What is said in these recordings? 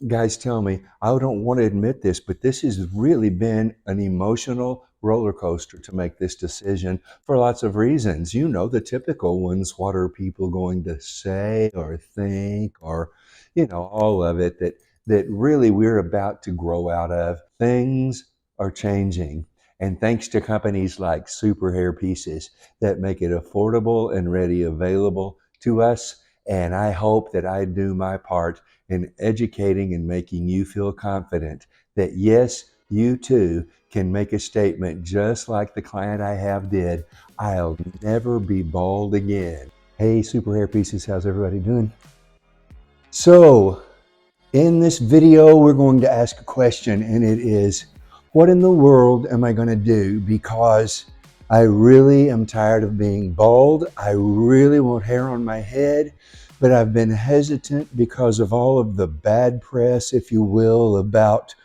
guys tell me, I don't want to admit this, but this has really been an emotional roller coaster to make this decision for lots of reasons. You know, the typical ones. What are people going to say or think, or, all of it that really we're about to grow out of. Things are changing. And thanks to companies like Superhairpieces that make it affordable and ready available to us. And I hope that I do my part in educating and making you feel confident that yes, you too can make a statement just like the client I have did. I'll never be bald again. Hey, Super Hair Pieces, how's everybody doing? So, in this video, we're going to ask a question, and it is, what in the world am I going to do? Because I really am tired of being bald. I really want hair on my head, but I've been hesitant because of all of the bad press, if you will, about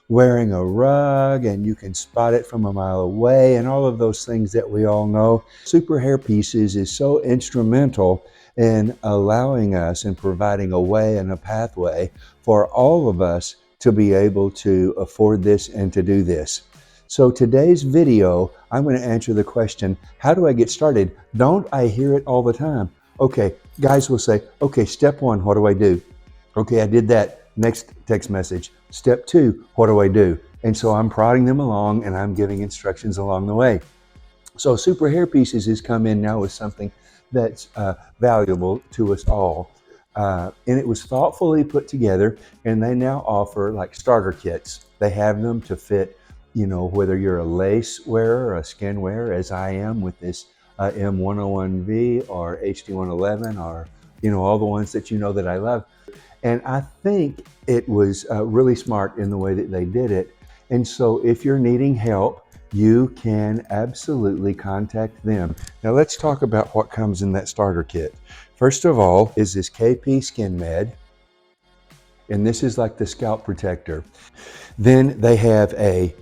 wearing a rug, and you can spot it from a mile away, and all of those things that we all know. Super Hair Pieces is so instrumental in allowing us and providing a way and a pathway for all of us to be able to afford this and to do this. So today's video, I'm going to answer the question, how do I get started? Don't I hear it all the time? Okay, guys will say, okay, step one, what do I do? Okay, I did that. Next text message. Step two, what do I do? And so I'm prodding them along and I'm giving instructions along the way. So Super Hair Pieces has come in now with something that's valuable to us all. And it was thoughtfully put together, and they now offer like starter kits. They have them to fit, whether you're a lace wearer or a skin wearer, as I am with this M101V or HD111 or, all the ones that that I love. And I think it was really smart in the way that they did it. And so if you're needing help, you can absolutely contact them. Now let's talk about what comes in that starter kit. First of all is this KP Skin Med. And this is like the scalp protector. Then they have a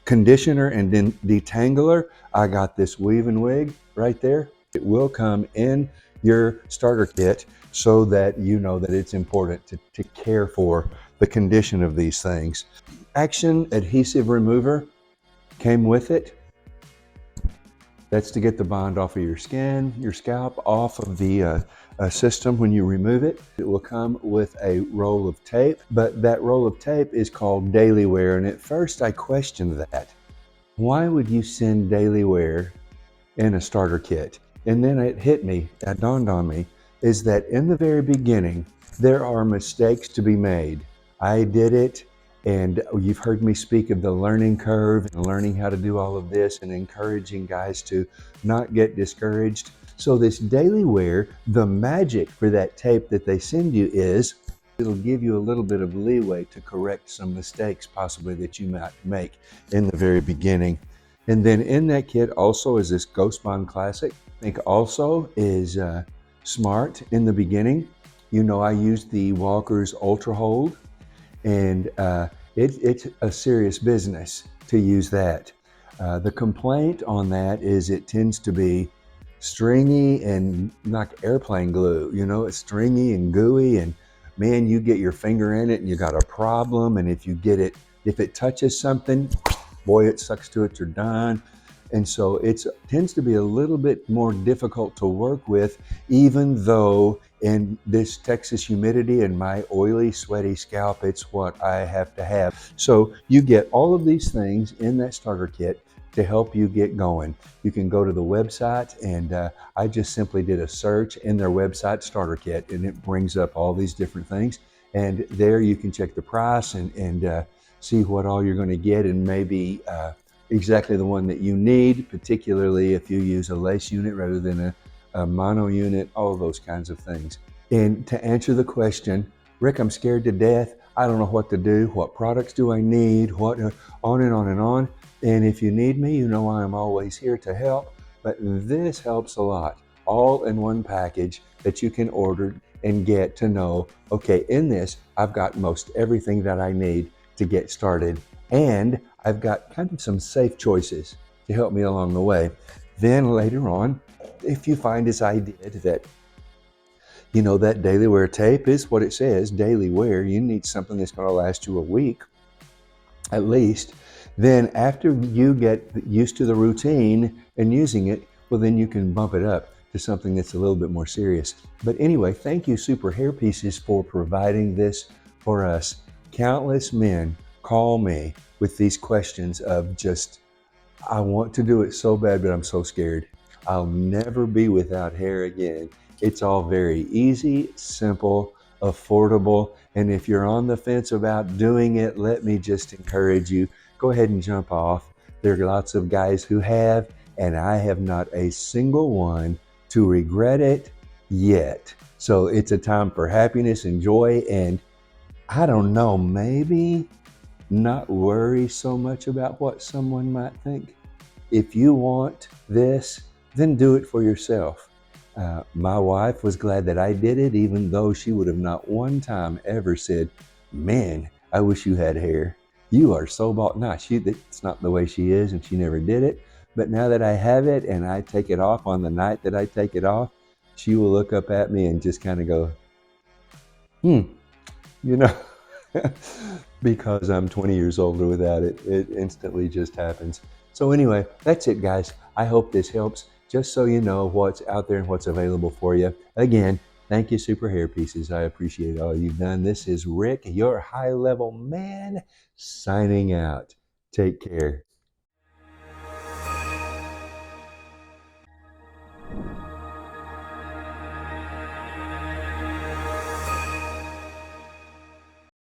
conditioner and then detangler. I got this weave and wig right there. It will come in your starter kit so that you know that it's important to care for the condition of these things. Action adhesive remover came with it. That's to get the bond off of your skin, your scalp, off of the system when you remove it. It will come with a roll of tape, but that roll of tape is called daily wear. And at first I questioned that. Why would you send daily wear in a starter kit? And then it hit me, that dawned on me, is that in the very beginning, there are mistakes to be made. I did it, and you've heard me speak of the learning curve and learning how to do all of this and encouraging guys to not get discouraged. So this daily wear, the magic for that tape that they send you is, it'll give you a little bit of leeway to correct some mistakes possibly that you might make in the very beginning. And then in that kit also is this Ghost Bond Classic. I think also is smart in the beginning. I used the Walker's Ultra Hold, and it's a serious business to use that. The complaint on that is it tends to be stringy and like airplane glue. It's stringy and gooey, and man, you get your finger in it and you got a problem. And if it touches something, boy, it sucks to it, you're done. And so it tends to be a little bit more difficult to work with, even though in this Texas humidity and my oily, sweaty scalp, it's what I have to have. So you get all of these things in that starter kit to help you get going. You can go to the website, and I just simply did a search in their website starter kit, and it brings up all these different things. And there you can check the price and see what all you're going to get, and maybe exactly the one that you need, particularly if you use a lace unit rather than a mono unit, all of those kinds of things. And to answer the question, Rick, I'm scared to death. I don't know what to do. What products do I need? What on and on and on. And if you need me, I'm always here to help. But this helps a lot. All in one package that you can order and get to know, okay, in this, I've got most everything that I need to get started. And I've got kind of some safe choices to help me along the way. Then later on, if you find, as I did, that You know, that daily wear tape is what it says, daily wear. You need something that's going to last you a week at least. Then after you get used to the routine and using it, well, then you can bump it up to something that's a little bit more serious. But anyway, thank you, Super Hairpieces, for providing this for us. Countless men call me with these questions of just, I want to do it so bad, but I'm so scared. I'll never be without hair again. It's all very easy, simple, affordable. And if you're on the fence about doing it, let me just encourage you, go ahead and jump off. There are lots of guys who have, and I have not a single one to regret it yet. So it's a time for happiness and joy. And I don't know, maybe not worry so much about what someone might think. If you want this, then do it for yourself. My wife was glad that I did it, even though she would have not one time ever said, "Man, I wish you had hair. You are so bald." No, it's not the way she is, and she never did it. But now that I have it and I take it off on the night that I take it off, she will look up at me and just kind of go, you know, because I'm 20 years older without it. It instantly just happens. So anyway, that's it, guys. I hope this helps, just so you know what's out there and what's available for you. Again, thank you, Super Hairpieces. I appreciate all you've done. This is Rick, your high-level man, signing out. Take care.